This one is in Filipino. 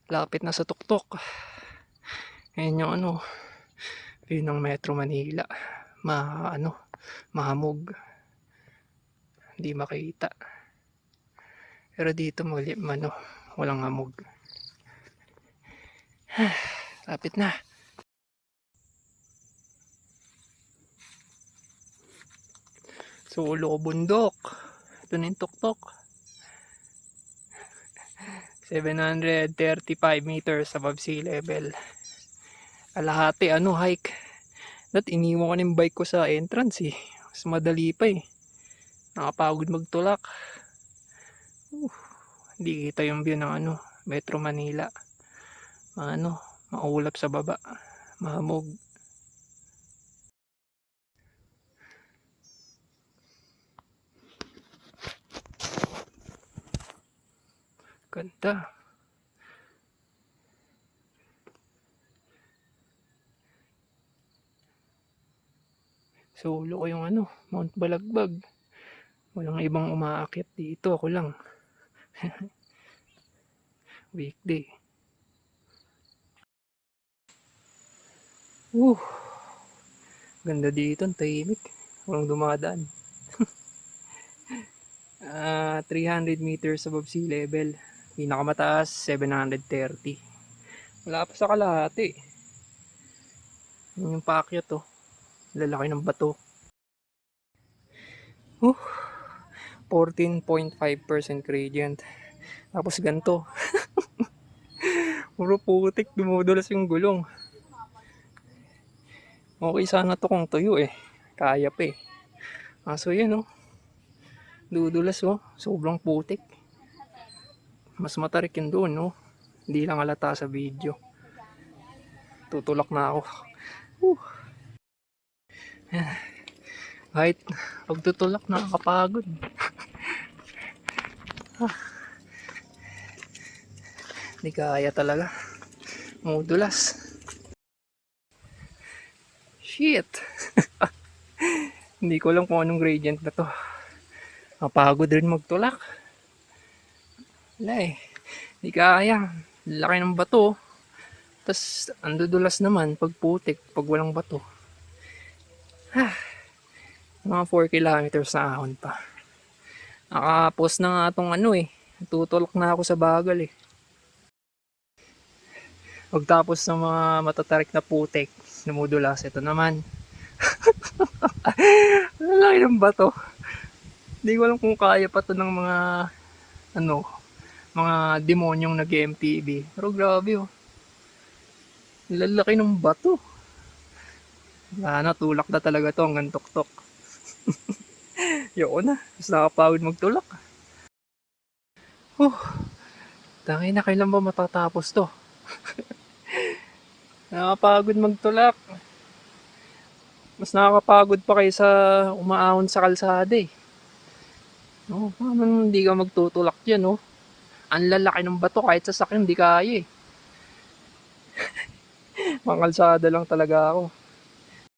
Lapit na sa tuktok. Ayan yung ano, view ng Metro Manila. Mahamog. Hindi makita. Pero dito walang hamog. Lapit na. Sulo ko bundok. Ito na yung tuktok. 735 meters above sea level. Kalahati hike. Iniwan ko na yung bike ko sa entrance eh. Mas madali pa eh. Nakapagod magtulak. Hindi kita yung view ng Metro Manila. Maulap sa baba. Mahamog. Ganda. Solo ko yung Mount Balagbag. Walang ibang umaakyat dito. Ako lang. Weekday. Ganda dito. Ang tahimik. Walang dumadaan. 300 meters above sea level. Pinakamataas 730. Wala pa sa kalahati. Yung paakyat to. Lalaki ng bato. 14.5% gradient. Tapos ganito. Puro putik, dumudulas yung gulong. Okay sana to kung tuyo eh. Kaya pa eh. So yan dudulas sobrang putik. Mas matarik yun doon Hindi lang halata sa video. Tutulak na ako. Kahit pagtutulak nakakapagod. Hindi kaya talaga. Mudulas. Shit. Hindi ko alam kung anong gradient na to. Napagod rin magtulak. Wala eh. Hindi kaya. Laki ng bato. Tapos andudulas naman pag putik, pag walang bato. Mga 4 kilometers na ahon pa. Nakapos na nga itong tutulak na ako sa bagal eh. Pagtapos ng mga matatarik na putik, numudulas. Ito naman. Laki ng bato. Hindi ko alam kung kaya pa to ng mga demonyong nag-MTV. Pero grabe lalaki ng bato. Tulak na talaga to hanggang tuktok. Yoko na. Mas nakapagod magtulak. Tangin na, kailan ba matatapos to? Nakapagod magtulak. Mas nakakapagod pa kaysa umaahon sa kalsada eh. Paano hindi ka magtutulak dyan Ang lalaki ng bato, kahit sa sakyan hindi kaya eh. Mga kalsada lang talaga ako.